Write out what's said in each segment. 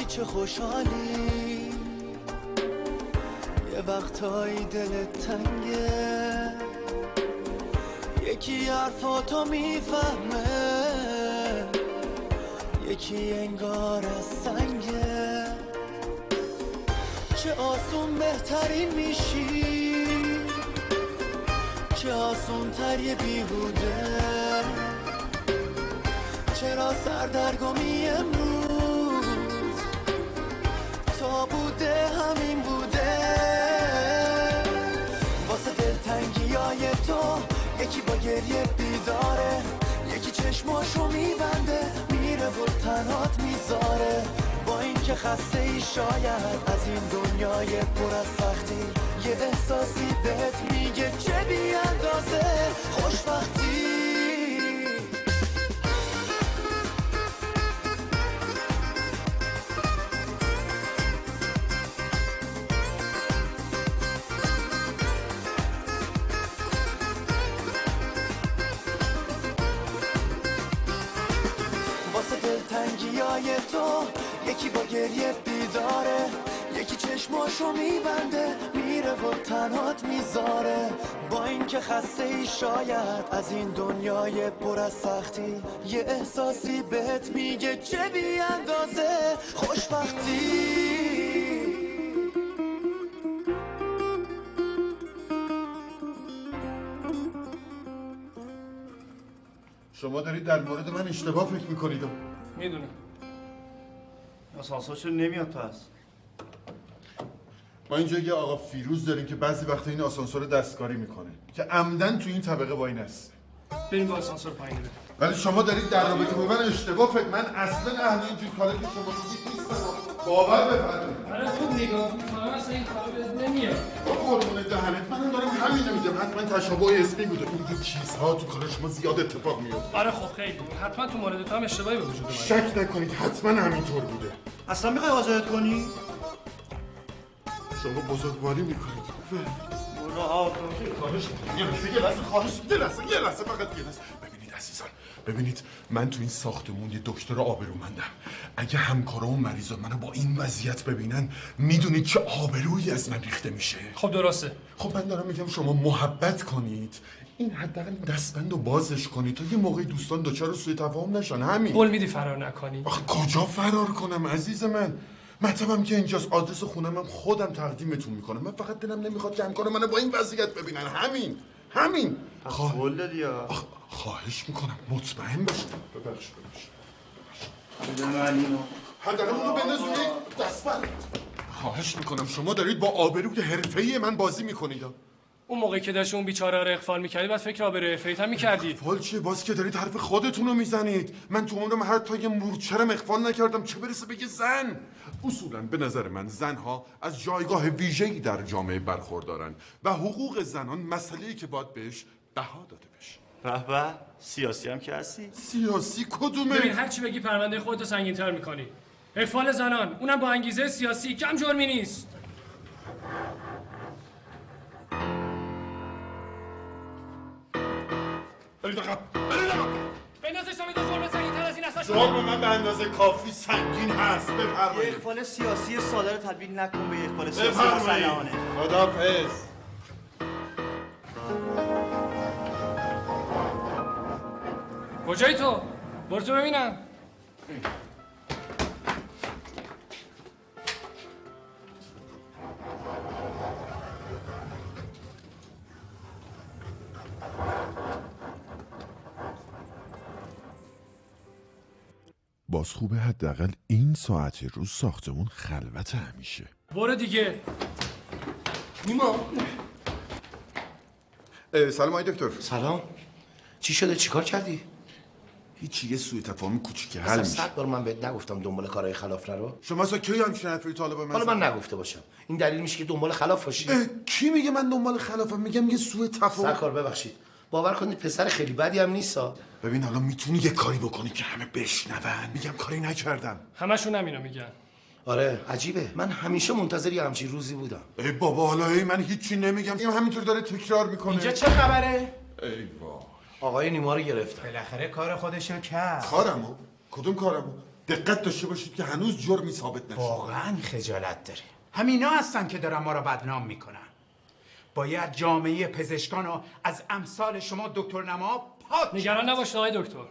چه خوشحالی، یه وقتایی دلت تنگه، یکی حرفاتو میفهمه، یکی انگار از سنگه. چه آسون بهترین میشی، چه آسون تر یه بیهوده. چرا سردرگمی امروز تا بوده همین بوده. واسه دلتنگیای تو یکی با گریه بیداره، یکی چشماشو میبنده میره و تنهات میذاره. با این که خسته ای شاید از این دنیای پر از سختی، یه احساسی بهت میگه چه بی اندازه خوشبختی. دلتنگیای تو یکی با گریه بیداره، یکی چشماشو میبنده میره و تنهات میذاره. با این که خسته ای شاید از این دنیای پر از سختی، یه احساسی بهت میگه چه بی اندازه خوشبختی. شما دارید در مورد من اشتباه فکر میکنید. میدونم. آسانسور چرا نمیاد پس؟ ما اینجا یه آقا فیروز داریم که بعضی وقتا این آسانسور دستکاری میکنه که عمدن تو این طبقه وای است. بریم با آسانسور پایین بریم. ولی شما دارید در رابطه با من اشتباه فکر. من اصلا اهل اینجور کارا که شما میگید نیستم. باور بفرمایید. آره خوب نگاه می‌کنم اصلا این کارا بهت نمیاد. قربون دهنت منم دارم همینو میگم. حتما تشابه اسمی بوده. این چیزها تو کار شما زیاد اتفاق میفته. آره خب خیلی. حتما تو مورد تو هم اشتباهی به وجود اومده. شک نکنید حتما همینطور بوده. اصلا میخوای آزادت کنی؟ شما بزرگواری میکنید. برو خواهش یه لحظه فقط یه لحظه. ببینید عزیزان، ببینید من تو این ساختمون یه دکتر آبرومندم. اگه همکارا و مریضا منو با این وضعیت ببینن میدونید چه آبرویی از من ریخته میشه. خب درسته. خب من دارم میگم شما محبت کنید، این حداقل دستبند رو بازش کنید تا یه موقعی دوستان دوچار سوء تفاهم نشن. همین. قول میدی فرار نکنی؟ آخه کجا فرار کنم عزیز من؟ مطبم که اینجاست، آدرس خونم هم خودم تقدیمتون میکنم. من فقط دلم نمیخواد که همکارا منو با این وضعیت ببینن. همین. قول دادی یا؟ خواهش میکنم مطمئن باشید. ببخشید بده من اینو. حداقل اونو بنداز روی دستبند. خواهش میکنم شما دارید با آبروی حرفه‌ای من بازی میکنید. اون موقعی که داشت اون بیچاره رو اغفال می‌کردی بعد فکر آبروی حرفه‌ایت هم می‌کردی. اغفال چیه؟ باز که دارید حرف خودتون رو میزنید. من تو عمرم حتی یه مورچه‌رم اغفال نکردم، چه برسه بگه زن. اصولا به نظر من زنها از جایگاه ویژه‌ای در جامعه برخوردارن و حقوق زنان مسئله‌ای که باید بهش بها داده بشه. به سیاسی هم که هستی؟ سیاسی کدومه؟ ببین هر چی بگی پرونده خودتو سنگین‌تر می‌کنی. اغفال زنان اونم با انگیزه سیاسی کم جرمی نیست. برید آقا. بندازش تا میدون جرم سنگین‌تر از این اصلا جرم من به اندازه کافی سنگین هست. بفرمایید. یه اقبال سیاسی ساده رو تبدیل نکن به یک اقبال سیاسی بفرمایید. مسلحانه. خداحافظ. کجایی تو؟ برو تو ببینم. باز خوبه حداقل این ساعت روز ساختمون خلوت همیشه. برو دیگه. نیما. سلام آقای دکتر. سلام. چی شده؟ چیکار کردی؟ هیچی، یه سوء تفاهم کوچیکه حل میشه. 100 بار من بهت نگفتم دنبال کارهای خلاف نرو. شما اصلا کی همچین حرفی طالب من؟ حالا من نگفته باشم این دلیل میشه که دنبال خلاف باشی. کی میگه من دنبال خلافم؟ میگم یه سوء تفاهم. سرکار ببخشید، باور کنید پسر خیلی بدی هم نیستا. ببین حالا میتونی یه کاری بکنی که همه بشنون. میگم کاری نکردم. همشون همینو میگن. آره عجیبه، من همیشه منتظر یه همچین روزی بودم. ای بابا حالا من هیچی نمیگم، این همینطور داره تکرار میکنه. اینجا چه خبره؟ ای وای. آقای نیما رو گرفتم. بالاخره کار خودشو کرد. کارمو؟ کدوم کارمو؟ دقت داشته باشید که هنوز جرمی ثابت نشده. واقعا خجالت داره. همینا هستن که دارن ما را بدنام میکنن. باید جامعه پزشکان رو از امثال شما دکتر نما پاک. نگران نباشید آقای دکتر.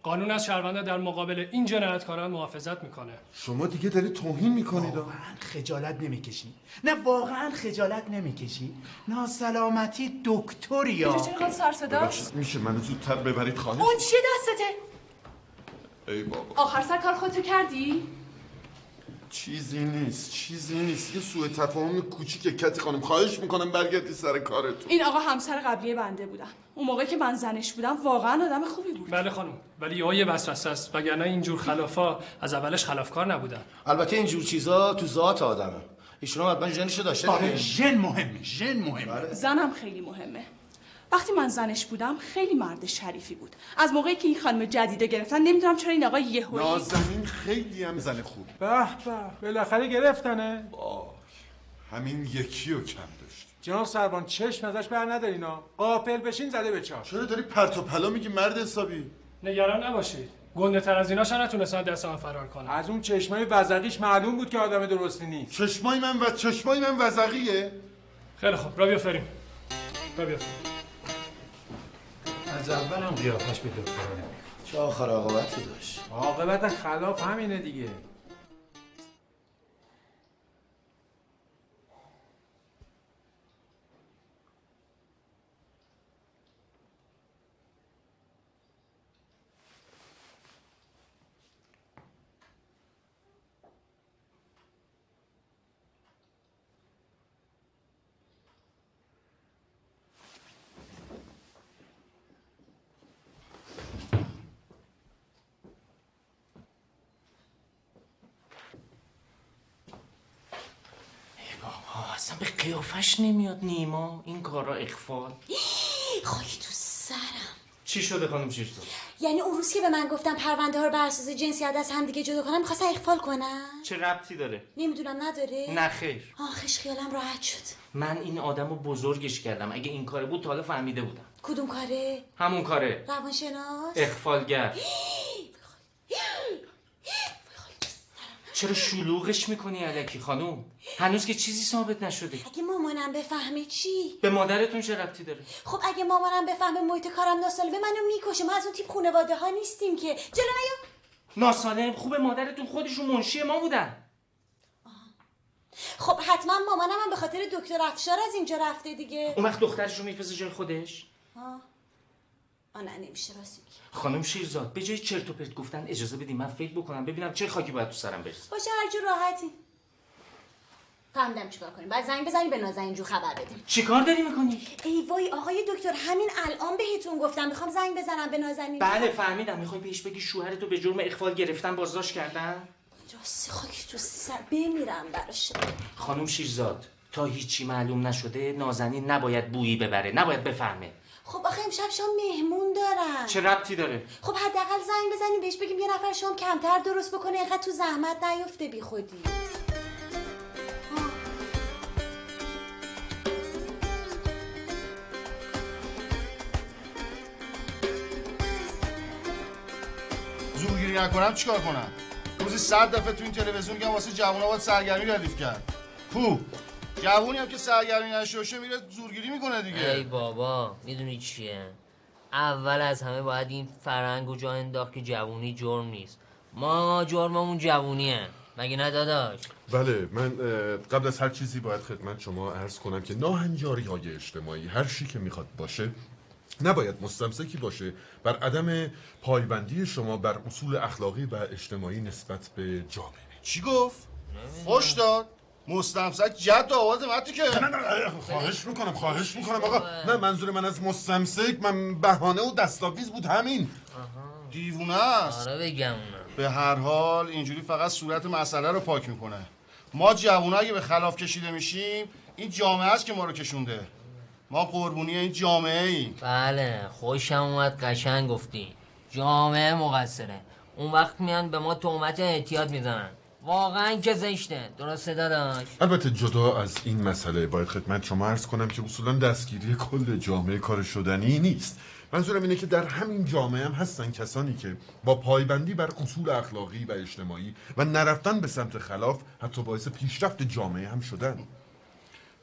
قانون از شهرونده در مقابل این جنایتکاران محافظت میکنه. شما دیگه دارید توهین میکنید. واقعا خجالت نمیکشی؟ نه واقعا خجالت نمیکشی؟ ناسلامتی دکتریا. اینجا چرا سر صدا؟ میشه منو زودتر ببرید خانه؟ اون چیه دستته؟ ای بابا آخر سر کار خودتو کردی؟ چیزی نیست یه سوء تفاهم کوچیکه کتی خانم. خواهش میکنم برگردی سر کارتون. این آقا همسر قبلی بنده بودن. اون موقع که من زنش بودم واقعا آدم خوبی بود. بله خانم، ولی یه وسوسه است، وگرنه اینجور خلافا از اولش خلافکار نبودن. البته اینجور چیزا تو ذات آدمه. ایشون حتما ژنشو داشته. آره ژن مهمه. زنم خیلی مهمه. وقتی من زنش بودم خیلی مرد شریفی بود. از موقعی که این خانم جدیده گرفتن نمیدونم چرا این آقا یهویی نازنین خیلی هم زن خوب. به بالاخره گرفتنه. همین یکی رو کم داشت. جناب سربان چشم ازش بر ندارینا. غافل بشین زده به چار. چرا داری پرت و پلا میگی مرد حسابی؟ نگران نباشید. گنده تر از ایناشا نتونستن دست من فرار کنن. از اون چشمای وزقیش معلوم بود که آدم درستی نیست. چشمای من وزقیه؟ خیلی خوب، را بیافریم. از اول هم قیافش به دکتر نمیاد. چه آخر عاقبتی داشت؟ عاقبت خلاف همینه دیگه. اصلا به قیافش نمیاد نیما این کارا اخفال. خاکی تو سرم. چی شده خانم شیرزاد؟ یعنی اون روز که به من گفتم پرونده ها رو بر اساس جنسیت از هم دیگه جدا کنم می‌خواستن اخفال کنن؟ چه ربطی داره؟ نمیدونم نداره؟ نه خیر. آخش خیالم راحت شد. من این آدمو بزرگش کردم. اگه این کاره بود تا حالا فهمیده بودم. کدوم کاره؟ همون کاره. روانشناس؟ اخفالگر. چرا شلوغش میکنی الکی خانوم؟ هنوز که چیزی ثابت نشده. اگه مامانم بفهمه چی؟ به مادرتون چه ربطی داره؟ خب اگه مامانم بفهمه محیط کارم ناسالمه منو میکشه. ما از اون تیپ خانواده ها نیستیم که. جلو نیا. ناسالم خوبه مادرتون خودشون منشی ما بودن. خب حتما مامانم هم به خاطر دکتر افشار از اینجا رفته دیگه. اون وقت دخترش رو میفرسته جای خودش؟ نه نمیشه راست میگی. خانم شیرزاد به جای چرت و پرت گفتن اجازه بدیم من فکر بکنم ببینم چه خاکی باید تو سرم برسه. باشه هر جور راحتی. فهمیدم چیکار کنیم. بعد زنگ بزنی به نازنین جو خبر بدیم. چیکار داری میکنی؟ ای وای آقای دکتر همین الان بهتون گفتم میخوام زنگ بزنم به نازنین. بله فهمیدم. میخوای بهش بگی شوهرتو به جرم اخفال گرفتن بازداشت کردن؟ راستی خاکی تو سر بمیرم براش. خانم شیرزاد تا هیچی معلوم نشده نازنین نباید بویی ببره، نباید بفهمه. خب آخه امشب شام مهمون دارن. چه ربطی داره؟ خب حداقل زنگ بزنیم بهش بگیم یه نفر شام کمتر درست بکنه اینقدر تو زحمت نیفته بی خودی. زورگیری نکنم چیکار کنم؟ روزی 100 دفعه تو این تلویزیون میگم واسه جوونا باید سرگرمی ردیف کرد. جوونی هم که سرگرمی نشه میره زورگیری میکنه دیگه. ای بابا میدونی چیه؟ اول از همه باید این فرهنگو جا انداخت که جوونی جرم نیست. ما جرممون جوونیه. مگه نه داداش؟ بله من قبل از هر چیزی باید خدمت شما عرض کنم که ناهنجاری‌های اجتماعی هر چی که میخواد باشه نباید مستمسکی باشه بر عدم پایبندی شما بر اصول اخلاقی و اجتماعی نسبت به جامعه. چی گفت؟ خوش داد؟ مستمسک جد آواز متی که نه خواهش میکنم آقا. نه منظور من از مستمسک من بهانه و دستاویز بود همین. دیوونه است. آره بگم به هر حال اینجوری فقط صورت مسئله رو پاک میکنه. ما جوونا اگه به خلاف کشیده میشیم این جامعه است که ما رو کشونده. ما قربونی این جامعه ایم. بله خوشم اومد قشنگ گفتی. جامعه مقصره. اون وقت میان به ما تهمت اعتیاد میزنن. واقعا که زشته. درسته داداش؟ البته جدا از این مسئله باید خدمت شما عرض کنم که اصولا دستگیری کل جامعه کار شدنی نیست منظورم اینه که در همین جامعه هم هستن کسانی که با پایبندی بر اصول اخلاقی و اجتماعی و نرفتن به سمت خلاف حتی باعث پیشرفت جامعه هم شدن.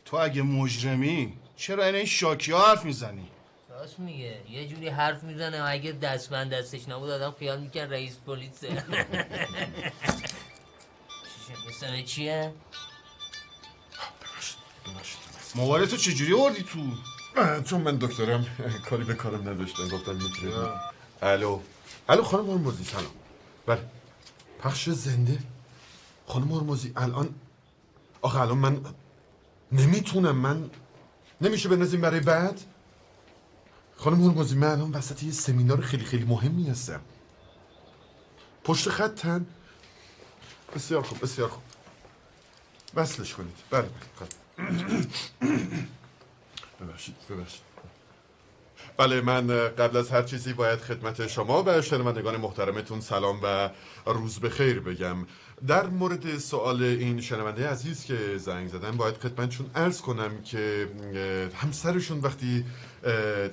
تو اگه مجرمی چرا این شاکی ها حرف میزنی؟ راست میگه، یه جوری حرف میزنه و اگه دستبند دستش نبود آدم خیال میکرد رئیس پلیسه. مثلا چیه؟ موبایل تو چجوری آوردی تو؟ چون من دکترم کاری به کارم نداشتم گفتم میتونید. الو خانم هرمزی سلام. بله پخش زنده. خانم هرمزی الان من نمیتونم، من نمیشه بنازیم برای بعد. خانم هرمزی من الان وسط یه سمینار خیلی خیلی مهمی هستم. پشت خطن. بسیار خوب وصلش کنید. بله ببخشید. بله من قبل از هر چیزی باید خدمت شما و شنوندگان محترمتون سلام و روز بخیر بگم. در مورد سوال این شنونده عزیز که زنگ زدن باید خدمتشون عرض کنم که همسرشون وقتی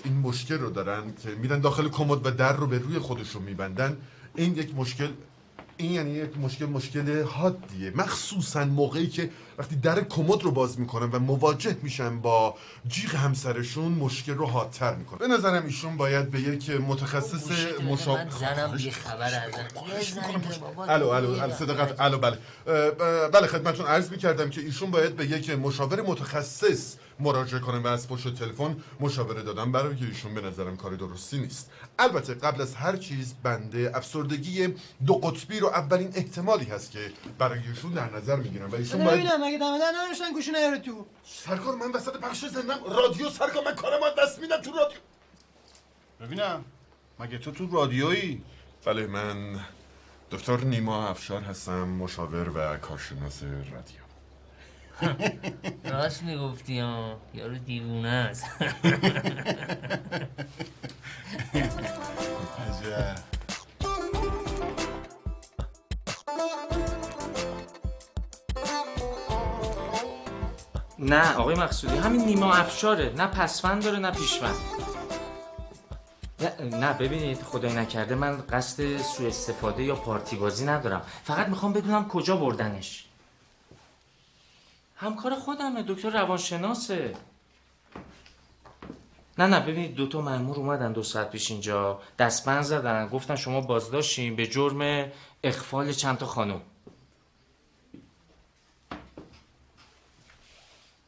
این مشکل رو دارن که میرن داخل کمد و در رو به روی خودشون میبندن، این یعنی یک مشکل حادیه، مخصوصا موقعی که وقتی در کمد رو باز میکنن و مواجه میشن با جیغ همسرشون مشکل رو حادتر میکنن. به نظرم ایشون باید به یک متخصص من زنم یه خبر ازم. بله خدمتتون عرض میکردم که ایشون باید به یک مشاور متخصص مراجعه کنن و از پشت تلفن مشاوره دادن برای که ایشون به نظرم کار درستی نیست. البته قبل از هر چیز بنده افسردگی 2 قطبی رو اولین احتمالی هست که برای ایشون در نظر میگیرم و ایشون باید مگه دم در ننوشتن گوشی نیاره تو. سرکار من وسط پخش زندم رادیو، سرکار من کارم دست میدم تو رادیو. ببینم مگه تو رادیویی؟ بله من دکتر نیما افشار هستم، مشاور و کارشناس رادیو. راست میگفتی ها، یارو دیوونه است. نه آقای مقصودی، همین نیما افشاره، نه پسوند داره نه پیشوند. نه ببینید خدای نکرده من قصد سوء استفاده یا پارتی بازی ندارم، فقط میخوام بدونم کجا بردنش. همکار خودمه، دکتر روانشناسه. نه ببینید 2 مأمور اومدن 2 ساعت پیش اینجا، دستبند زدن، گفتن شما بازداشتین به جرم اغفال چند تا خانم.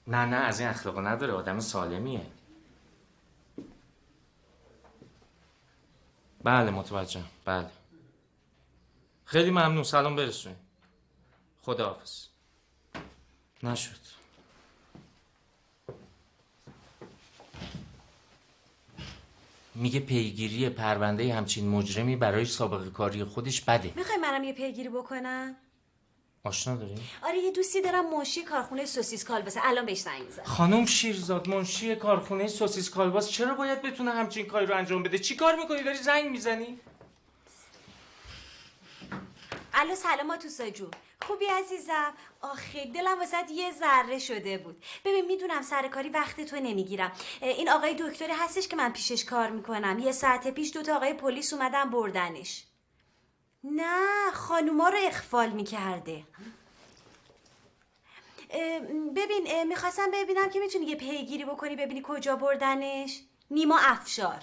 نه از این اخلاقا نداره، آدم سالمیه. بله متوجهم. بله خیلی ممنون، سلام برسونید. خداحافظ. نشد. میگه پیگیری پرونده همچین مجرمی برای سابقه کاری خودش بده. میخوای منم یه پیگیری بکنم؟ آشنا داری؟ آره یه دوستی دارم منشی کارخونه سوسیس کالباسه، الان بهش زنگ میزنم. خانم شیرزاد منشی کارخونه سوسیس کالباس چرا باید بتونه همچین کاری رو انجام بده؟ چی کار میکنی داری زنگ میزنی؟ الو سلام توسا جون، خوبی عزیزم؟ آخه دلم واسه یه ذره شده بود. ببین میدونم سر کاری وقت تو نمیگیرم. این آقای دکتری هستش که من پیشش کار میکنم، 1 ساعت پیش 2 آقای پلیس اومدن بردنش. نه خانوما رو اغفال میکرده. ببین میخواستم ببینم که میتونی یه پیگیری بکنی ببینی کجا بردنش. نیما افشار.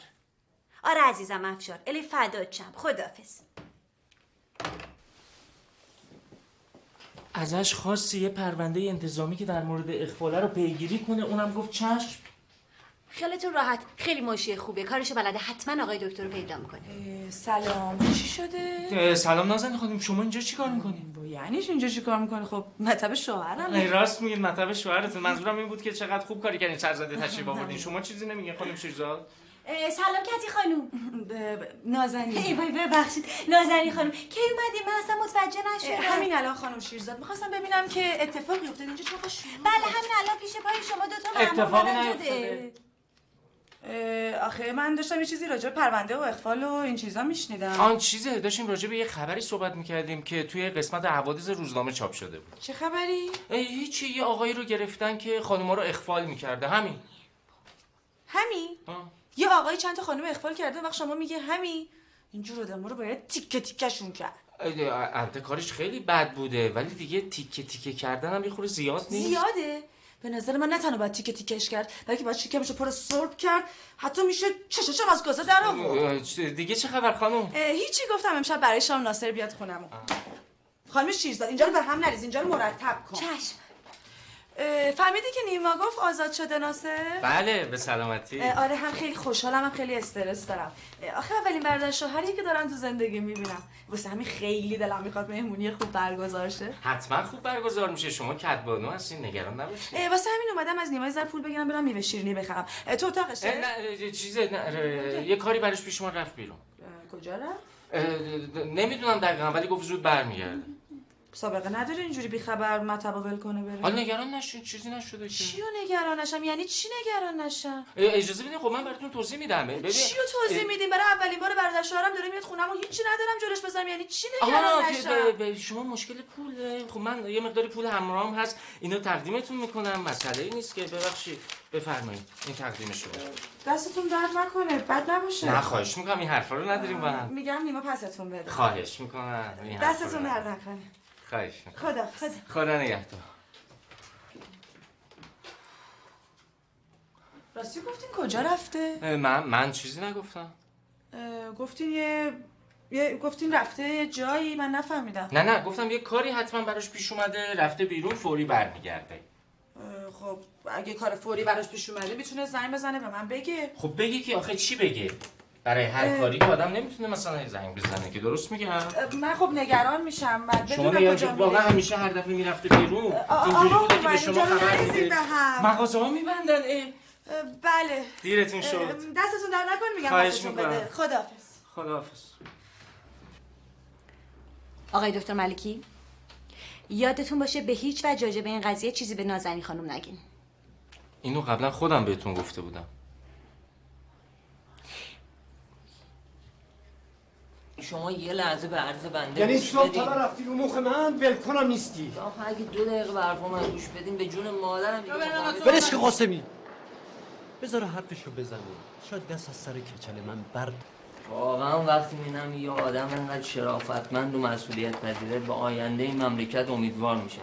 آره عزیزم افشار، الی فدات شم، خداحافظ. ازش خواستی یه پرونده انتظامی که در مورد اغفاله رو پیگیری کنه، اونم گفت چشم. خیالتون راحت، خیلی منشی خوبه، کارشو بلده، حتما آقای دکتر رو پیدا میکنه. سلام، چی شده؟ سلام نازنین خانم، شما اینجا چی کار میکنی؟ یعنی اینجا چی کار میکنی؟ خب مطب شوهرم. راست میگین مطب شوهرتون، منظورم این بود که چقدر خوب کاری کردین سرزنده تشریف آوردین. شما چیزی نمیگین خانم شیرزاد؟ سلام کتی خانوم. نازنین. ای وای ببخشید نازنین خانوم، کی اومدی؟ من اصلا متوجه نشدم. همین الان خانم شیرزاد، میخواستم ببینم که اتفاقی افتاد اینجا چقدر شلوغه. بله همین الان پیش پای شما 2 تا اتفاقی نیفتاده. آخه من داشتم یه چیزی راجع به پرونده و اغفال و این چیزا میشنیدم. آن چیزه، داشتیم راجع به یه خبری صحبت میکردیم که توی قسمت حوادث روزنامه چاپ شده بود. چه خبری؟ هیچی، یه آقایی رو گرفتن که خانوما رو اغفال میکرده. همین. یه آقای چند تا خانم اخفال کرده وقت شما میگه همین اینجور آدما رو باید تیکه تیکشون کرد. البته کارش خیلی بد بوده ولی دیگه تیکه تیکه کردن هم یه خورده زیاد نیست. زیاده؟ به نظر من نه تنها باید تیکه تیکش کرد بلکه باید شکمشو پر سرب کرد، حتی میشه چشاشم از گازه در آورد. دیگه چه خبر خانم؟ هیچی، گفتم امشب برای شام ناصر بیاد خونمون. خانم شیرزاد اینجا رو به هم نریز، اینجا رو مرتب کن. چشم. فهمیدی که نیما گفت آزاد شده ناصر؟ بله به سلامتی. آره هم خیلی خوشحالم هم خیلی استرس دارم. آخه اولین برادر شوهریه که دارم تو زندگی میبینم. واسه همین خیلی دلم میخواد مهمونی خوب برگزار شه. حتما خوب برگزار میشه، شما کدبانو هستین نگران نباشید. واسه همین اومدم از نیما زر پول بگیرم برم میوه شیرینی بخرم. تو اتاقشه؟ نه چیزه یه کاری براش پیش اومد رفت بیرون. کجا رفت؟ نمیدونم دقیقاً ولی گفت زود برمیگرده. سابقه نداره اینجوری بی خبر مطبو ول کنه بره. حالا نگران نشین، چیزی نشده که. چیو نگران نشم؟ یعنی چی نگران نشم؟ اجازه بدین خب من براتون توضیح میدم. ببین چیو توضیح میدین؟ برای اولین بار برادر شوهرم داره میاد خونم و هیچی ندارم جلوش بذارم، یعنی چی نگران نشم؟ شما مشکل پوله. خب من یه مقداری پول همراهم هست اینو تقدیمتون میکنم، مسئله نیست که. ببخشید بفرمایید این تقدیم شما. دستتون درد نکنه، بد نباشه. نه خواهش میکنم این حرفا رو نداریم با هم. میگم نیما پستون بده. خواهش میکنم دستتون درد نکنه. خواهش خدا خدا نگهدار. راستی گفتین کجا رفته؟ من چیزی نگفتم. گفتین رفته یه جایی، من نفهمیدم. نه گفتم یه کاری حتما براش پیش اومده، رفته بیرون، فوری برمیگرده. خب اگه کار فوری براش پیش اومده میتونه زنگ بزنه به من بگه. خب بگی که آخه چی بگه؟ برای هر کاری که آدم نمیتونه مثلا زنگ بزنه که. درست میگم؟ من خب نگران میشم. من شما واقعا همیشه هر دفعه میرفته بیرون اینجوری بوده که به شما خبر میده. مغازه ها میبندن. بله دیرتون شد. دستتون در نکن. میگم دستتون بده. خداحافظ. آقای دکتر ملکی یادتون باشه به هیچ وجه راجع به این قضیه چیزی به نازنین خانم نگین. اینو قبلا خودم بهتون گفته بودم. شما یه لحظه به عرض بنده یعنی صبح تا رفتی رو مخ من ولکنم نیستی. آخه اگه 2 دقیقه به حرفا من گوش بدین به جون مادرم دیگه. برش که قاسمی بذار حرفشو بزنه، شاید دست از سر کچل من برد. واقعا وقتی میبینم یه آدم انقدر شرافتمند و مسئولیت پذیره به آینده این مملکت امیدوار میشم.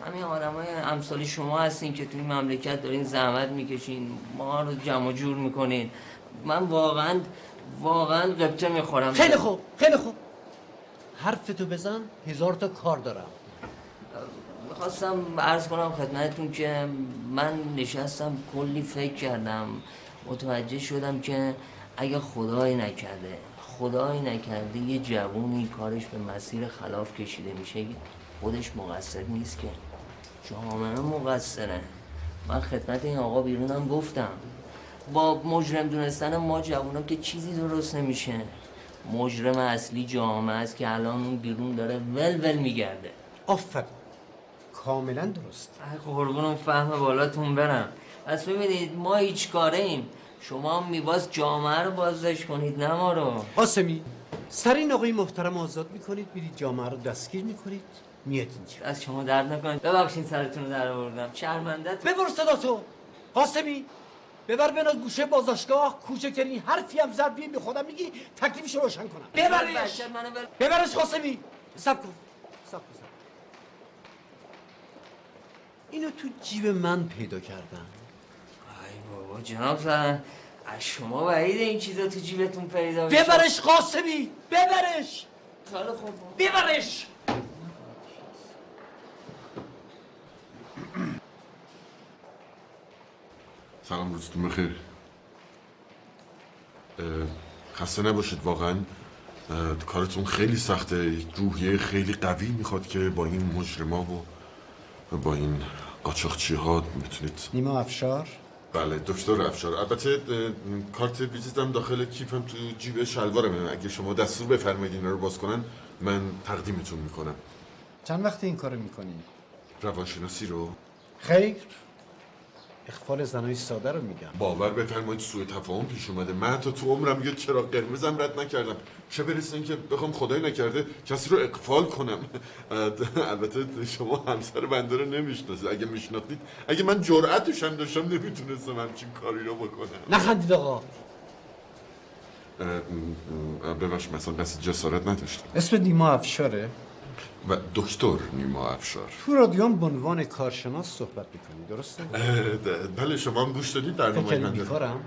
همین آدمای امثال شما هستین که توی این مملکت دارین زحمت میکشین، ما رو جمع جور میکنین. من واقعا قبطه میخورم. خیلی خوب حرفتو بزن، 1000 تا کار دارم. میخواستم عرض کنم خدمتتون که من نشستم کلی فکر کردم، متوجه شدم که اگه خدایی نکرده یه جوونی کارش به مسیر خلاف کشیده میشه خودش مقصر نیست که جامعه مقصره. من خدمت این آقا بیرونم گفتم با مجرم دونستن ما جوونا که چیزی درست نمیشه. مجرم اصلی جامعه است که الان اون بیرون داره ول میگرده. آفرین کاملا درست. قربون فهم بالاتون برم. پس ببینید ما هیچ کاره ایم، شما هم میباز جامعه رو بازداشت کنید نه ما رو. قاسمی سر این آقای محترم آزاد میکنید، میرید جامعه رو دستگیر میکنید، میاد اینجا. از شما درد نکنید، ببخشید سرتون رو در آوردم، شرمنده‌ام. ببر صداتو قاسمی، ببر بنا گوشه بازداشتگاه، کوچکترین حرفی هم زد به خودم میگی تکلیفش رو روشن کنم. ببرش قاسمی. صبر کن. اینو تو جیب من پیدا کردم. ای بابا جناب سران، از شما بعیده این چیزا تو جیبتون پیدا بشه. ببرش قاسمی، ببرش. خیلی خوب. ببرش. سلام، روزتون بخیر. خسته نباشید. واقعا کارتون خیلی سخته، روحیه خیلی قوی میخواد که با این مجرما و با این قاچاقچی ها بتونید. نیما افشار؟ بله دکتر افشار. البته کارت ویزیتم داخل کیفم تو جیب شلوارمه. اگه شما دستور بفرمایید اینا رو باز کنن من تقدیمتون میکنم. چند وقت این کارو میکنی؟ روانشناسی رو؟ خیر، اخفال زنای ساده رو میگم. باور بفرمایید سوء تفاهم پیش اومده. من حتی تو عمرم یه چراغ قرمزم رد نکردم، چه برسه اینکه بخوام خدای نکرده کسی رو اغفال کنم. البته شما همسر بنده رو نمیشناسید. اگه میشناختید، اگه من جرأتش هم داشتم نمیتونستم همچین کاری رو بکنم. نخندید آقا، ببخش مثلا قصد جسارت نداشتم. اسم نیما افشاره؟ و دکتر نیما افشار. تو رادیو به عنوان کارشناس صحبت میکنی درسته؟ بله شما هم گوش دادید برنامه من. بیکارم؟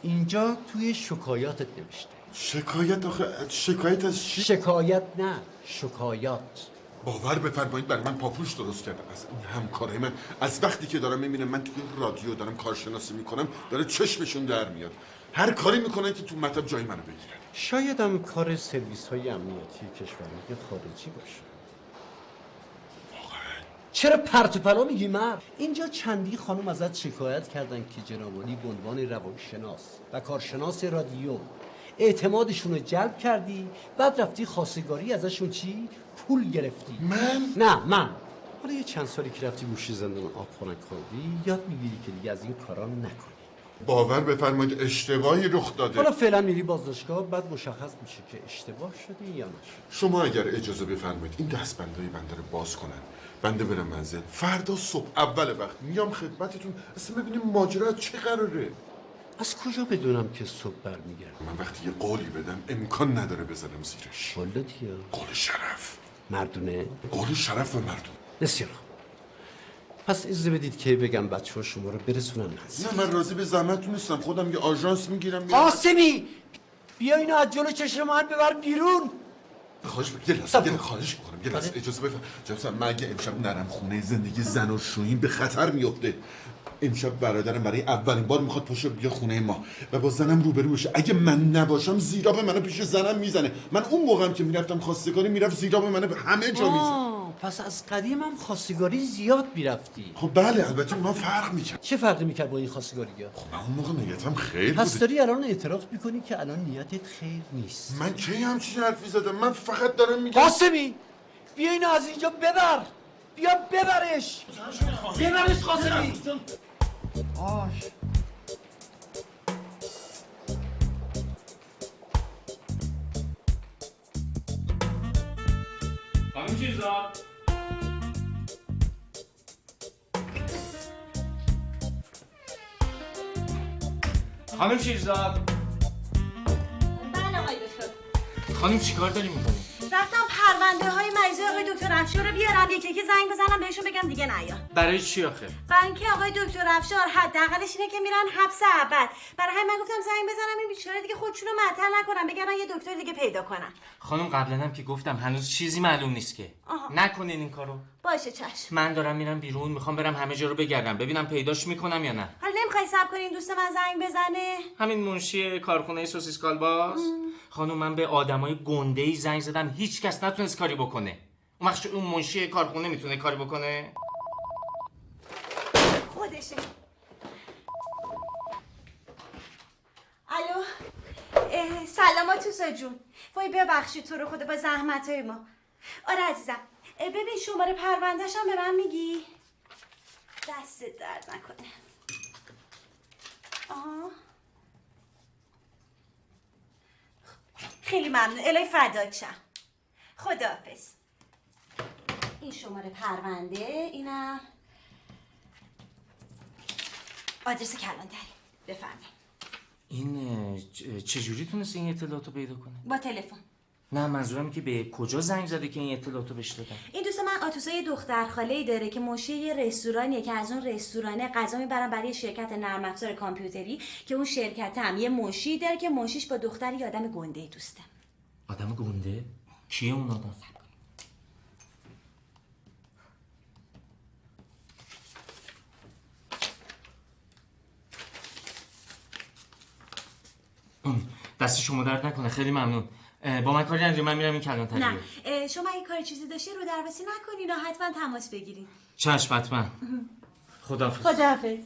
اینجا توی شکایاتت نوشته. شکایت آخه شکایت از چی؟ شکایت نه، شکایات. باور بفرمایید برای من پاپوش درست کرده. از این همکارای من از وقتی که دارم میبینم من توی رادیو دارم کارشناسی میکنم داره چشمشون در میاد. هر کاری میکنن که تو مطب جای منو بگیرن. شاید هم کار سرویس های امنیتی کشورهای خارجی باشه. چرا پرت و پلا میگی مرد؟ اینجا چندی خانم ازت شکایت کردن که جنابالی به عنوان روانشناس و کارشناس رادیو اعتمادشون رو جلب کردی، بعد رفتی خواستگاری ازشون چی؟ پول گرفتی. من حالا یه چند سالی که رفتی گوشی زندان آب خنک خوردی یاد میگیری که دیگه از این کارا نکنی. باور بفرمایید اشتباهی رخ داده. حالا فعلا میری بازداشتگاه، بعد مشخص میشه که اشتباه شده یا نشده. شما اگر اجازه بفرمایید این دستبندهای بنده رو باز کنن، بنده برم منزل، فردا صبح اول وقت میام خدمتتون اصلا ببینیم ماجرا چه قراره. از کجا بدونم که صبح برمیگردم؟ من وقتی یه قولی بدم امکان نداره بزنم زیرش. قولتیه؟ قول شرف. مردونه؟ قول شرف و مردونه. بسیار خوب. پس اجازه بدید که بگم بچه ها شما رو برسونن منزل. نه من راضی به زحمتتون نیستم، خودم یه آژانس میگیرم. قاسمی بیا اینو از جلو چشم من ببر بیرون. خواهش میکنم خواهش میکنم یه لحظه اجازه بفرمایید. من اگه امشب نرم خونه زندگی زن و شویی به خطر میفته. امشب برادرم برای اولین بار میخواد پاشه بیا خونه ما و با زنم روبرو بشه. اگه من نباشم زیراب منو پیش زنم میزنه. من اون موقعم که میرفتم خواستگاری میرفت زیراب منو به همه جا میزنه. پس از قدیم هم خواستگاری زیاد میرفتی. خب بله البته اونها فرق میکرد. چه فرقی میکرد با این خواستگاری ها؟ خب من اون موقع نیتم خیر پس بوده. داری الان اعتراف میکنی که الان نیتت خیر نیست. من کی همچین حرفی زدم؟ من فقط دارم میگم قاسمی بیا اینو از اینجا ببر. بیا ببرش. ببرش قاسمی. آش خانم چیزا خانم شیرزاد. بله آقای دکتر. خانم چیکار داری میکنی؟ رفتم پرونده های مریضای آقای دکتر افشار رو بیارم، یکی یکی زنگ بزنم بهشون بگم دیگه نیا. برای چی آخه؟ برای اینکه آقای دکتر افشار حداقلش اینه که میرن حبس ابد. برای همین من گفتم زنگ بزنم این بیچاره دیگه خودشونو معطل نکنن، بگن یه دکتر دیگه پیدا کنن. خانم قبلا هم که گفتم هنوز چیزی معلوم نیست که. نکنین این کارو. باشه چشم. من دارم میرم بیرون، میخوام برم همه جا رو بگردم ببینم پیداش میکنم یا نه. حالا نمیخوای صبر کنین دوست من زنگ بزنه؟ همین منشی کارخونه سوسیس کالباس. خانم من به آدمای گنده‌ای زنگ زدم هیچ کس نتونست کاری بکنه. اون وقت اون منشی کارخونه میتونه کاری بکنه؟ خودشه. الو سلامات توسا جون. وای ببخشید تو رو خدا با زحمتای ما. آره عزیزم ببین شماره پرونده‌ش هم به من میگی؟ دستت درد نکنه. آها خیلی ممنون. الهی فدات شم. خداحافظ. این شماره پرونده، اینم آدرس کلانتری. بفرمایید. این چجوری تونسته این اطلاعاتو پیدا کنه؟ با تلفن. نه منظورم که به کجا زنگ زده که این اطلاعاتو بهش دادن؟ این دوست من آتوسای دختر خاله‌ای داره که مشی یه رستورانیه که از اون رستورانه غذا میبرن برای شرکت نرم افزار کامپیوتری که اون شرکت هم یه مشی داره که مشیش با دختری یه آدم گنده دوسته. آدم گنده؟ کیه اون آدم؟ دست شما درد نکنه، خیلی ممنون. با من کاری نداری، من میرم این کلانتری. نه شما اگه کاری چیزی داشتی رو درواسی نکنین و حتما تماس بگیرین. چشم حتما. خداحافظ. خداحافظ.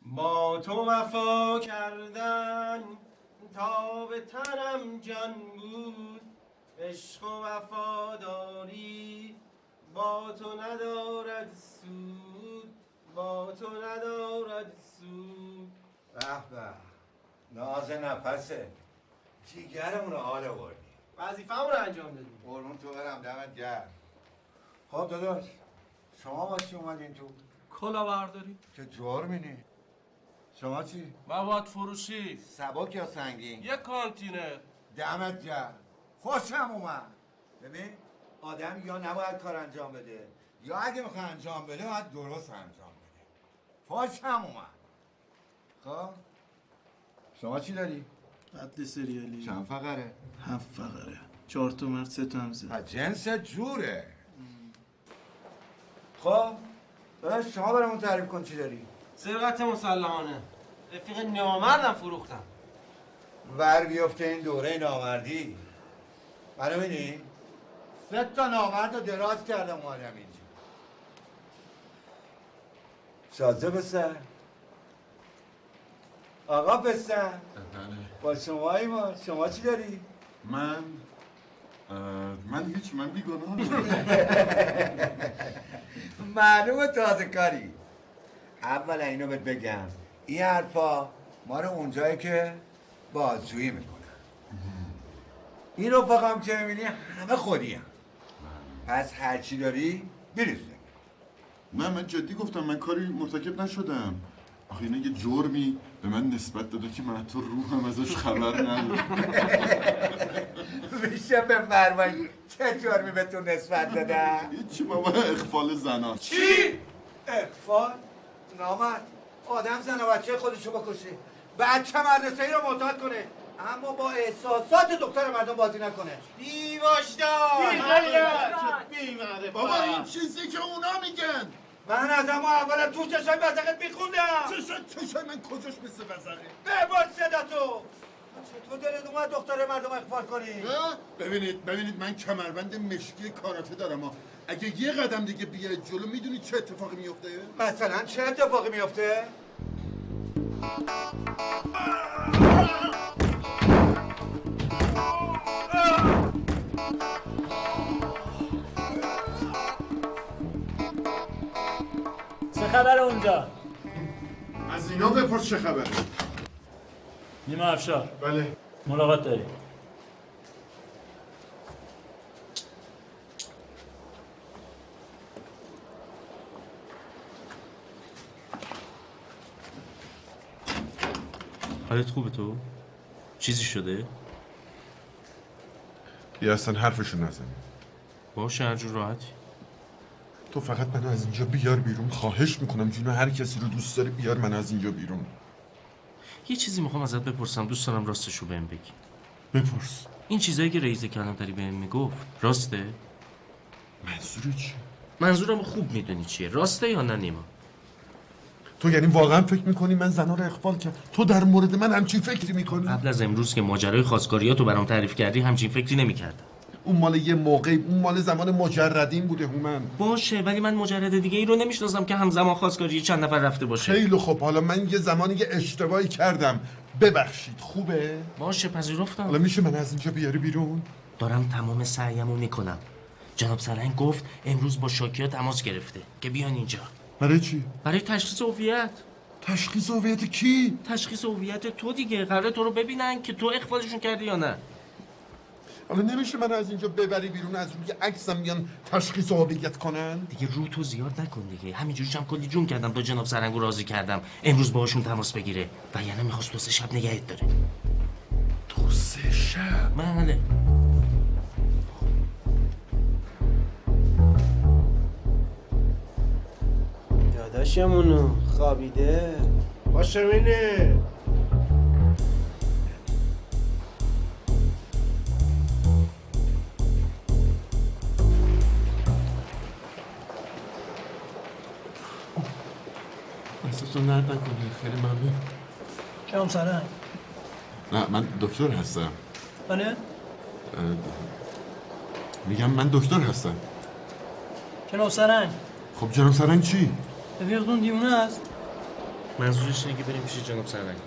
با تو وفا کردن تا به تنم جان بود، عشق و وفاداری با تو ندارد سود، با تو ندارد سود. به به ناز نفسه جیگرمون رو حال آوردی. وظیفه‌مون رو انجام دادیم. قربون تو برم دمت گرم. خب داداش شما واسه اومدین تو کلا برداری. چه جرمینی؟ شما چی؟ مواد فروشی. سبک یا سنگین؟ یه کانتینر. دمت گرم. خوشم اومد. ببین آدم یا نباید کار انجام بده یا اگه میخواد انجام بده باید درست انجام بده. خوشم اومد. خب شما چی داری؟ قد سریالی. چند فقره؟ 7 فقره. 4 تا مرد 3 تا همزه. جنس جوره. خب شما برامون تعریف کن چی داری؟ سرقت مسلحانه. رفیق نامردم فروختم. ور بیفته این دوره نامردی. منو بینی؟ 3 تا نامرد رو دراز کردم اومدم اینجا. شازده پسر. آقا پسر. با شمایی ما. شما چی داری؟ من هیچ، من بیگناه. معلومه تازه کاری. اولا اینو بهت بگم این حرفا ما رو اونجایی که بازجویی میکنن. این رفقام که میبینی همه خودی هم. پس هرچی داری بریزه. نه من جدی گفتم، من کاری مرتکب نشدم. آخه اینه یه جرمی به من نسبت داده که من حتی روحم ازش خبر ندارم. میشه بفرمایی چه جرمی به تو نسبت دادن؟ هیچی بابا، اخفال زنان. چی؟ اخفال؟ نامرد آدم زن و بچه خودشو بکشه، بچه مدرسه ای رو معتاد کنه، اما با احساسات دختر مردم بازی نکنه. بیواشدار! بیماره بابا، این چیزی که اونا میگن. من از اما اول تو چشای بزقت میخوندم. چشای من کجاش مثل بزقه؟ ببار صدا تو! چطور دلت اومد دختر مردم اخفال کنی؟ ببینید من کمربند مشکی کاراته دارم ها. اگه یه قدم دیگه بیاید جلو میدونید چه اتفاقی میفته؟ مثلا چه اتفاقی میفته؟ چه خبر اونجا؟ از اینا بپرس چه خبر؟ نیما افشار. بله. ملاقات داری. حالت خوبه تو؟ چیزی شده؟ یا اصلا حرفشون نزن. باشه هر جور راحتی. تو فقط منو از اینجا بیار بیرون، خواهش میکنم جون هر کسی رو دوست داری بیار منو از اینجا بیرون. یه چیزی میخوام ازت بپرسم، دوست دارم راستشو بهم بگی. بپرس. این چیزایی که رئیس کلانتری بهم میگفت راسته؟ منظور چی؟ منظورم خوب میدونی چیه، راسته یا نه نیما؟ تو یعنی واقعا فکر میکنی من زنا رو اخفال کردم؟ تو در مورد من همچین فکری میکنی؟ قبل از امروز که ماجرای خواستگاریاتو برام تعریف کردی همچین فکری نمیکردم. اون مال یه موقعی، اون مال زمان مجردین بوده هومن. باشه ولی من مجرد دیگه ای رو نمیشناسم که همزمان خواستگاری چند نفر رفته باشه. خیلی خوب، حالا من یه زمانی یه اشتباهی کردم، ببخشید، خوبه؟ باشه پذیرفتم. حالا میشه من از اینجا بیاری بیرون؟ دارم تمام سعیمو میکنم. جناب سرهنگ گفت امروز با شاکیا تماس گرفته که بیان اینجا. برای چی؟ برای تشخیص هویت. تشخیص هویت کی؟ تشخیص هویت تو دیگه. قراره تو رو ببینن که تو اخفالشون کردی یا نه. حالا نمیشه من از اینجا ببری بیرون، از روی عکسم میان تشخیص هویت کنن؟ دیگه رو تو زیاد نکن دیگه. همینجوریش هم کلی جون کردم تا جناب سرهنگو راضی کردم امروز باهاشون تماس بگیره، وگرنه میخواست 2-3 شب نگهت داره. 2-3 شب؟ بله. داداشمونو خوابیده. باشه مینه. دستتون درد نکنه، خیلی ممنون. جناب سرهنگ. نه من دکتر هستم. بله؟ میگم من دکتر هستم. جناب سرهنگ. خب جناب سرهنگ چی؟ رفیقتون دیونه است. منظورش اینه که بریم پیش جناب سرهنگ.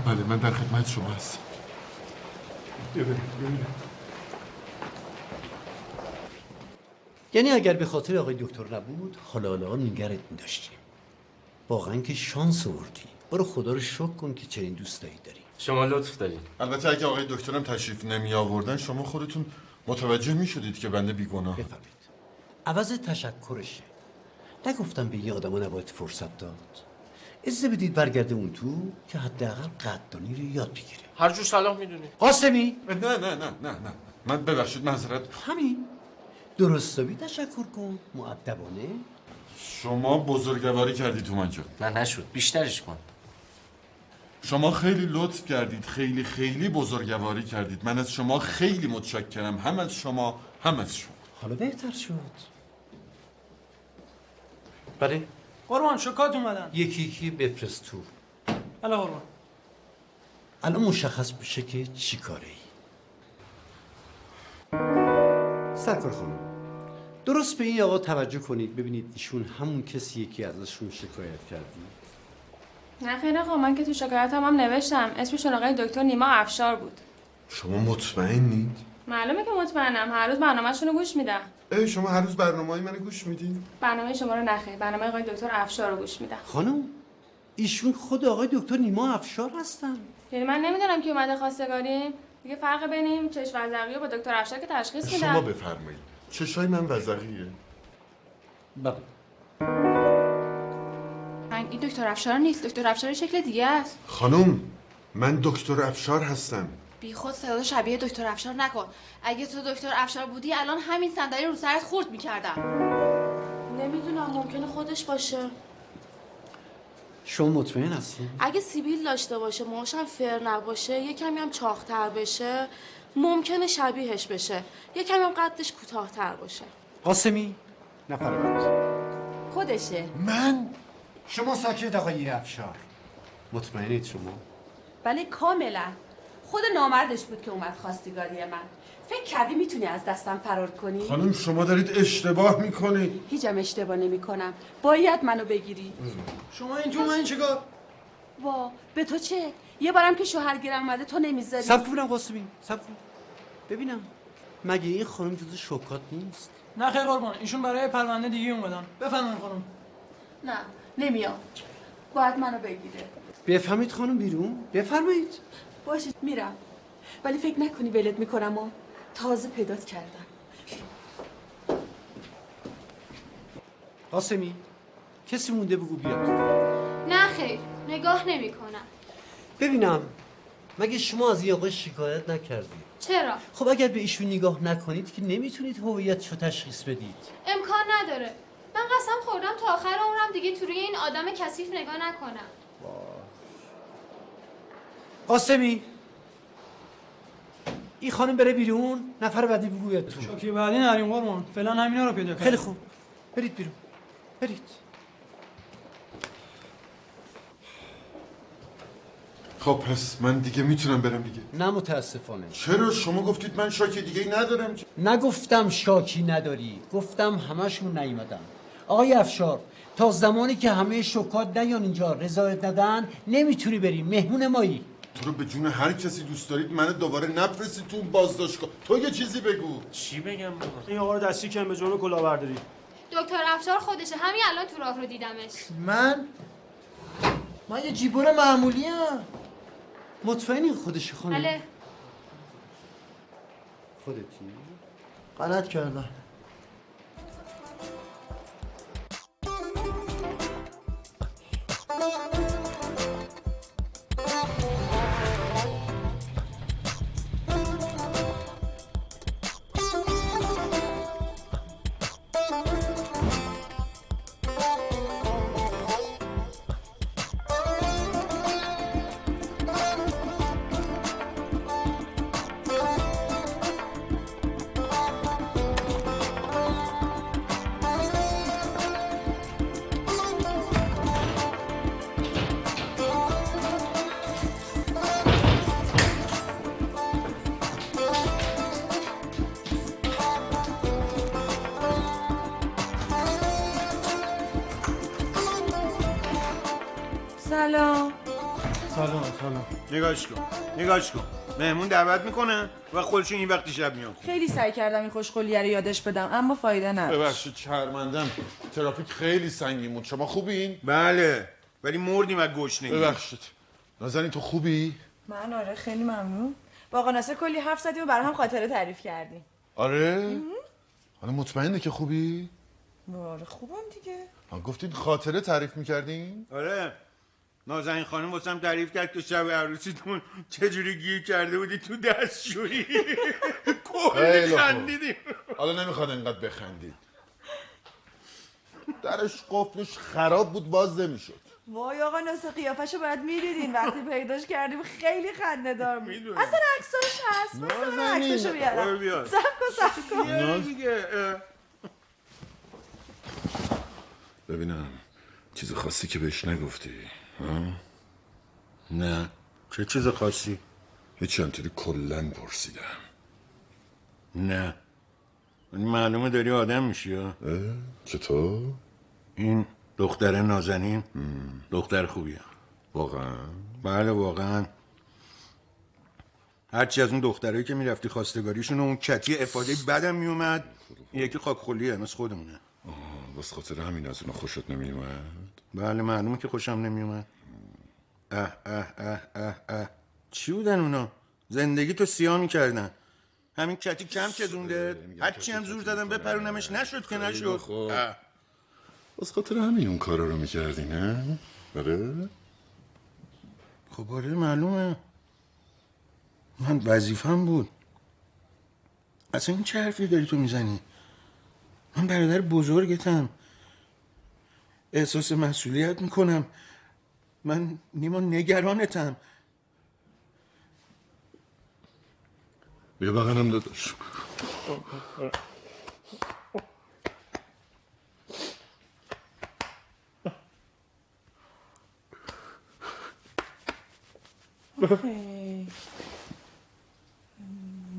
بله من در خدمت شما هستم. یعنی اگر به خاطر آقای دکتر نبود حالا نگرت می‌داشتیم. واقعا که شانس آوردی. برو خدا رو شکر کن که چنین دوستایی داری. شما لطف دارید. البته اگه آقای دکترم تشریف نمی آوردن شما خودتون متوجه می شدید که بنده بیگناه. بفهمید. عوض تشکرشه. نگفتم به این آدم نباید فرصت داد. اجازه بدید برگرده اون تو که حداقل قدردانی رو یاد بگیره. هر جور صلاح میدونی. قاسمی نه من ببخشید معذرت. همین درستابی تشکر کن، مؤدبانه. شما بزرگواری کردید تومنجان. نه نشد، بیشترش کن. شما خیلی لطف کردید، خیلی بزرگواری کردید. من از شما خیلی متشکرم، هم از شما هم از شما. حالا بهتر شد. بله قربان شکات اومدن. یکی بفرست تو. بله قربان. الان مشخص بشه که چی کاره ای. سرکار خانم، درست به این آقا توجه کنید ببینید ایشون همون کسیه که ازشون شکایت کردید. نه خیر آقا، من که تو شکایتم هم نوشتم اسمشون آقای دکتر نیما افشار بود. شما مطمئنید؟ معلومه که مطمئنم، هر روز برنامه‌شون رو گوش میدم. شما هر روز برنامه‌های منو گوش میدین؟ برنامه شما رو نخیر، برنامه آقای دکتر افشار رو گوش میدم. خانم ایشون خود آقای دکتر نیما افشار هستن. یعنی من نمیدونم که اومده خواستگاری؟ دیگه فرق بین این چشم وزغی با دکتر افشار که تشخیص میدم. شما بفرمایید. چشای من وزغیه. بله. این دکتر افشار نیست، دکتر افشار شکل دیگه است. خانم من دکتر افشار هستم. بی خود صدا شبیه دکتر افشار نکن. اگه تو دکتر افشار بودی الان همین صندلی رو سرت خورد میکردم. نمیدونم، ممکنه خودش باشه. شما مطمئن هستین؟ اگه سیبیل داشته باشه، موهاشم فر نباشه، یه کمی هم چاق‌تر بشه، ممکنه شبیهش بشه. یه کمی هم قدش کوتاه‌تر باشه. قاسمی نفر بعد. خودشه. من؟ شما ساکت آقای افشار. مطمئنید شما؟ بله کاملا. خود نامردش بود که اومد خواستگاری من. فکر کردی میتونی از دستم فرار کنی؟ خانم شما دارید اشتباه میکنید. هیچم اشتباه نمیکنم. باید منو بگیری. شما این تو من چیکار؟ وا به تو چه؟ یه بارم که شوهرگیرم اومده تو نمیذاری. صبر کن قاسمی، صبر کن. ببینم مگه این خانم جزو شوکات نیست؟ نه خیر قربان، ایشون برای پرونده دیگه اومدن. بفرمایید خانم. نه نمیام. باید منو بگیره. بفهمید خانم بیرون؟ بفرمایید. باشه میرم. ولی فکر نکنی ولت میکنم و تازه پیدات کردم. قاسمی کسی مونده بگو بیاد. نه خیر نگاه نمی کنم. ببینم مگه شما از این آقای شکایت نکردید؟ چرا؟ خب اگر به ایشون نگاه نکنید که نمیتونید هویتشو تشخیص بدید. امکان نداره. من قسم خوردم تا آخر عمرم دیگه تو روی این آدم کثیف نگاه نکنم. قاسمی این خانم بره بیرون، نفر بعدی بگوید تو. شوکی بعدی نریم قربان، فعلا همینا رو پیدا کنیم. خیلی خوب برید بیرون، برید. خب پس من دیگه میتونم برم دیگه؟ نه متاسفانه. چرا؟ شما گفتید من شاکی دیگه ای ندارم. نگفتم شاکی نداری، گفتم همشون نیومدن. آقای افشار تا زمانی که همه شوکات نیان اینجا رضایت ندن نمیتونی بری، مهمون مایی. تو رو به جون هر کسی دوست دارید منو دوباره نفرستید تو اون بازداشتگاه. تو یه چیزی بگو. چی بگم بابا؟ این آقا رو دستی کن به جرم کلاهبرداری. دکتر افشار خودشه، همین الان تو راه رو دیدمش. من یه جیبون معمولی ام. مطمئنی خودش خانم؟ بله. خودتی؟ غلط کردم. سلام. سلام. نگاش کن. مهمون دعوت میکنه و خودشون این وقتی شب میاد. خیلی سعی کردم این خوشقولیه رو یادش بدم اما فایده نداشت. ببخشید شرمندم، ترافیک خیلی سنگین بود. شما خوبین؟ بله ولی مردیم از گشنگی. ببخشید نازنین تو خوبی؟ من آره خیلی ممنون. با آقا ناصر کلی حرف زدیم و برای هم خاطره تعریف کردیم. آره؟ حالا مطمئنه که خوبی؟ واره خوبم دیگه. گفتید خاطره تعریف میکردین؟ آره نازنین خانم واسم تعریف کرد که شب عروسیتون چجوری گیر کرده بودی تو دستشویی. کلی خندیدیم. حالا نمیخواد انقدر بخندید. درش قفلش خراب بود باز نمیشد. وای آقا ناصر قیافشو باید میدیدین وقتی پیداش کردیم خیلی خنده دار بود. اصلا عکساش هست. مثلا عکساشو بیارم. سب کن. دیگه. ببینم چیز خاصی که بهش نگفتی؟ نه چه چیز خاصی؟ هیچ همطوری کلن پرسیدم. نه معلومه داری آدم میشی. چطور؟ این دختر نازنین دختر خوبیه. واقعا؟ بله واقعا. هرچی از اون دخترایی که میرفتی خواستگاریشون اون کتی افاده بدم میومد، این یکی خاک خلیه مثل خودمونه. بس خاطر همین از اونا خوشت نمیومد؟ بله معلومه که خوشم نمیومد. چی بودن اونا؟ زندگی تو سیاه میکردن. همین کتی کم چزونده، هرچی هم زور زدم بپرونمش نشد که نشد. بس خاطر همین اون کارا رو میکردی نه؟ بله؟ خب آره معلومه. من وظیفه‌م بود. اصلا این چه حرفی داری تو میزنی؟ من برادر بزرگتم. احساس مسئولیت میکنم. من نیما نگرانتم. بیا بغلم داداش.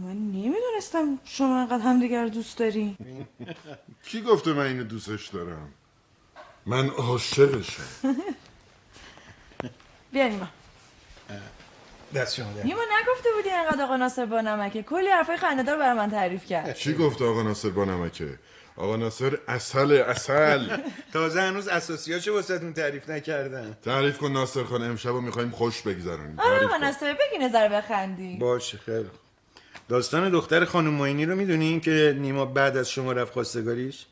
من نمیدونستم شما انقدر همدیگر دوست داری. کی گفته من اینو دوستش دارم؟ من عاشقشم. بیا نیما. دست شما در. نیما نگفته بودی انقدر آقا ناصر با نمکه؟ کلی حرفای خنده‌دار برای من تعریف کرد. چی گفته آقا ناصر با نمکه؟ آقا ناصر عسل. تازه هنوز اساسیاشو واسهتون تعریف نکردن. تعریف کن ناصر خان، امشبو میخوایم خوش بگذرونیم. آره آقا ناصر بگی نظر بخندی. باشه خیلی. داستان دختر خانم معینی رو میدونین که نیما بعد از شما رفت خواستگاریش؟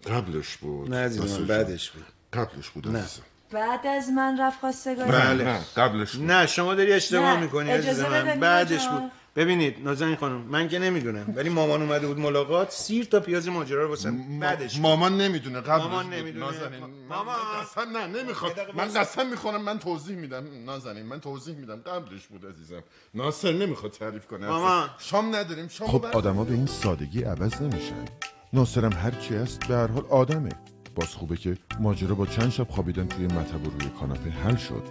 قبلش بود. نه عزیزم بعدش بود. قبلش بود عزیزم. بعد از من رفت خواستگاری؟ بله. نه قبلش بود. نه شما داری اشتباه میکنی اجازه عزیز بده من. بعدش بود. ببینید نازنین خانم من که نمیدونم ولی مامان اومده بود ملاقات سیر تا پیاز ماجرا رو واسم بعدش مامان نمیدونه قبلش مامان بود. نمیدونه. نازنین مامان قسم نمیخواد. من قسم میخورم من توضیح میدم. نازنین من توضیح میدم قبلش بود عزیزم. ناصر نمیخواد تعریف کنه. مامان شام نداریم. شام خب آدما به این سادگی عوض نمیشن. ناصرم هر چی است به هر حال آدمه. باز خوبه که ماجرا با چند شب خوابیدن توی مطب و روی کاناپه حل شد.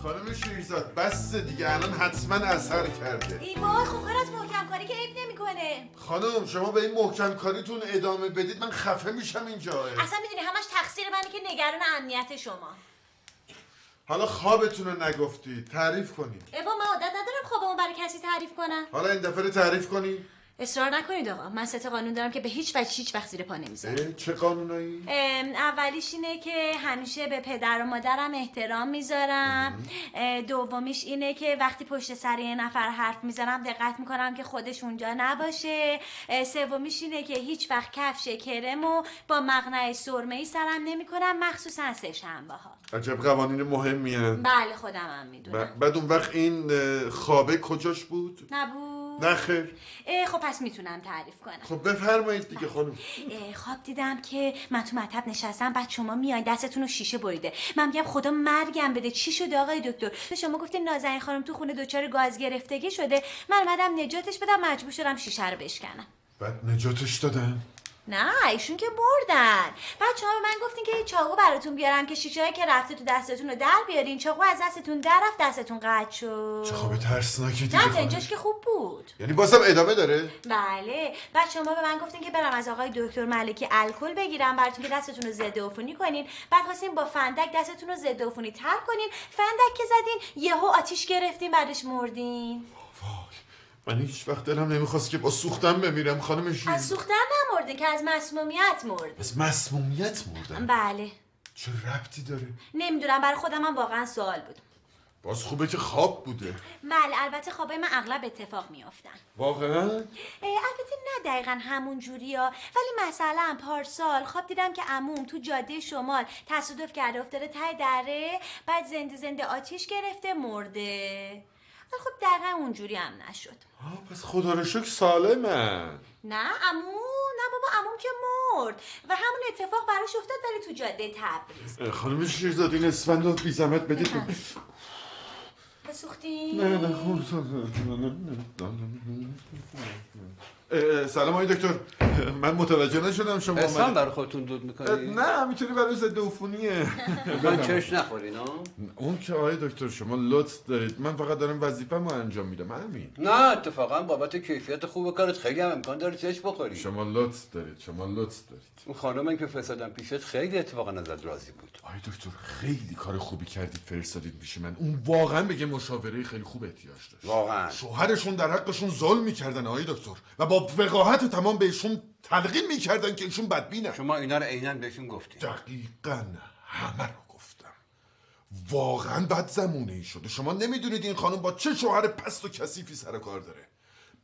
خانم شیرزاد بس دیگه الان حتما اثر کرده. ای وای خب کار از محکم کاری که عیب نمیکنه. خانم شما به این محکم کاریتون ادامه بدید من خفه میشم اینجا. اصلا میدونی همش تقصیر منه که نگران امنیت شما. حالا خوابتون رو نگفتید تعریف کنید. اوا من عادت ندارم خوابمو برای کسی تعریف کنم. حالا این دفعه تعریف کنید. اصرار نکنید آقا من 3 قانون دارم که به هیچ وقت زیر پا نمیذارم. چه قانونایی؟ اولیش اینه که همیشه به پدر و مادرم احترام میذارم. دومیش اینه که وقتی پشت سر یه نفر حرف میزنم دقت میکنم که خودش اونجا نباشه. سومیش اینه که هیچ وقت کفش کرمو با مقنعه سرمه‌ای سرم نمیکنم مخصوصا سه شنبه ها. عجب قوانین مهمیه. بله خودم هم میدونم. بعد اون وقت این خوابه کجاش بود؟ نبود. نه خیر. خب پس میتونم تعریف کنم. خب بفرمایید دیگه خانم. خواب دیدم که من تو مطب نشستم بعد شما میاین دستتون رو شیشه بریده. من میگم خدا مرگم بده چی شده آقای دکتر؟ شما گفتین نازنین خانم تو خونه دچار گاز گرفتگی شده. من اومدم نجاتش بدم مجبور شدم شیشه رو بشکنم. بعد نجاتش دادن؟ نه ایشون که بردن. بعد شما به من گفتین که یه چاقو براتون بیارم که شیشه‌ای که رفته تو دستتون رو در بیارین. چاقو از دستتون در رفت دستتون قطع شد. چه خواب ترسناکی دیگه. نه اینجاش که خوب بود. یعنی بازم ادامه داره؟ بله. بعد شما به من گفتین که برم از آقای دکتر ملکی الکل بگیرم براتون که دستتون رو ضد عفونی کنین. بعد خواستین با فندک دستتون رو ضد عفونی تر کنین. فندک که زدین یهو آتیش گرفتین بعدش مردین. من هیچ وقت دلم نمیخواست که با سوختن بمیرم خانم شیر. از سوختن نمردین که از مسمومیت مردین. از مسمومیت مردم؟ بله. چه ربطی داره؟ نمیدونم برای خودم هم واقعا سوال بود. باز خوبه که خواب بوده. بله البته خوابای من اغلب اتفاق میافتن. واقعا؟ البته نه دقیقا همون جوریا، ولی مثلا پارسال خواب دیدم که عموم تو جاده شمال تصادف کرده افتاده ته دره، بعد زنده آتیش گرفته مرده. ولی خب دقیقا اونجوری هم نشد. پس خدا رو شکر سالمن. نه بابا عموم که مرد و همون اتفاق براش افتاد ولی تو جاده تبریز. خانم شیرزاد این اسفند رو بی زحمت بدید. بسوختی؟ نه سلام آقای دکتر، من متوجه نشدم شما اسفند برای خودتون دود میکنی؟ نه میتونی برای ضد عفونیه. من چش نخورین ها؟ اون که آقای دکتر شما لطف دارید، من فقط دارم وظیفه‌مو انجام میدم همین. نه اتفاقا بابت کیفیت خوب کارت خیلی هم امکان داره چش بخوری. شما لطف دارید. اون خانومه که فرستادم پیشت خیلی اتفاقا ازت راضی بود. آقای دکتر خیلی کار خوبی کردید فرستادید پیش من. اون واقعا بگه مشاوره خیلی خوب احتیاج داشت. واقعا شوهرشون در حقشون ظلم میکردن آقای دکتر و با وقاحت تمام بهشون تلقین میکردن که ایشون بدبینن. شما اینا رو عیناً بهشون گفتید؟ دقیقاً همه رو گفتم. واقعا بد زمونه ای شده. شما نمیدونید این خانم با چه شوهر پست و کثیفی سر کار داره.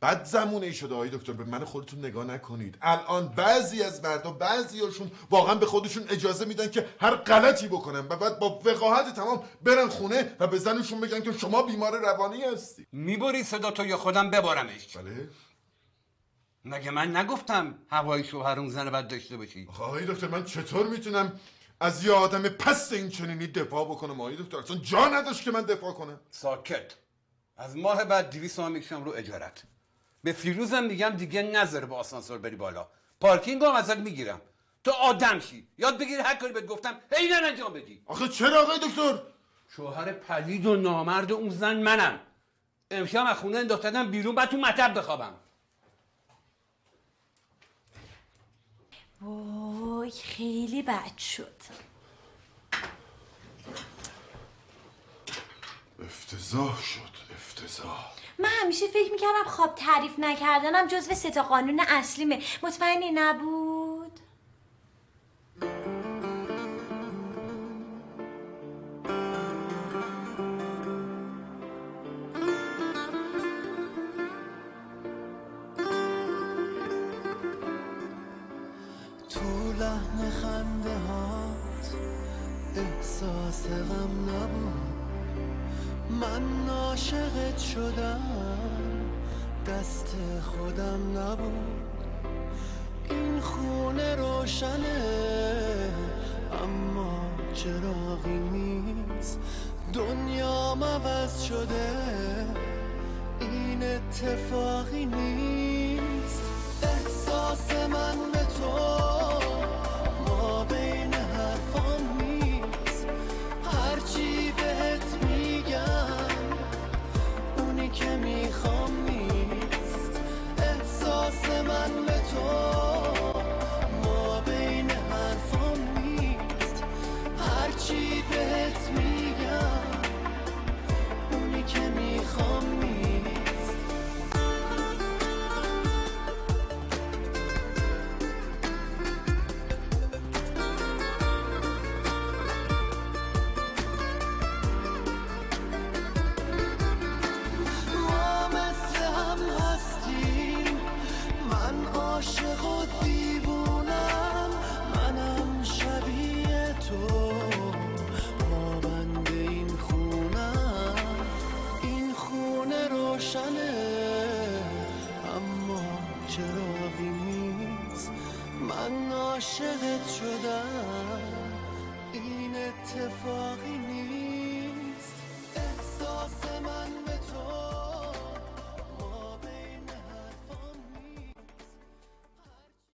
بد زمونه ای شده آقای دکتر، به من خودتون نگاه نکنید. الان بعضی از مردا بعضیاشون واقعا به خودشون اجازه میدن که هر غلطی بکنن و بعد با وقاحت تمام برن خونه و به زنشون بگن که شما بیمار روانی هستی. میبری صدا تو یا خودم ببارمش؟ بله. مگه من نگفتم هوای شوهر اون زن بد داشته باشی؟ آقای دکتر من چطور میتونم از یه آدم پست این چنینی دفاع بکنم آقای دکتر؟ اصلا جا نداشت که من دفاع کنم. ساکت. از ماه بعد 200 تومن میکشم رو اجارت. به فیروزم میگم دیگه نذاره با آسانسور بری بالا. پارکینگ هم ازت میگیرم. تو آدم شی. یاد بگیر هر کاری بهت گفتم عیناً انجام بدی. آخه چرا آقای دکتر؟ شوهر پلید و نامرد اون زن منم. امشب از خونه انداختم بیرون بعد تو مطب بخوابم. وای خیلی بد شد. افتضاح شد. من همیشه فکر میکردم خواب تعریف نکردنم جزو 3 قانون اصلیمه. مطمئنی نبود؟ تو لحن خنده هات احساس غم نبود. من عاشقت شدم دست خودم نبود. این خونه روشنه اما چراغی نیست. دنیام عوض شده این اتفاقی نیست. احساس من به تو ما بین حرفام نیست. هرچی بهت میگم اونی که میخوام نیست. احساس من به تو ما بین حرفام نیست. هرچی بهت میگم اونی که میخوام نیست. عاشق و دیوونم منم شبیه تو. پابند این خونم این خونه روشنه اما چراغی نیست. من عاشقت شدم این اتفاقی نیست. احساس من به تو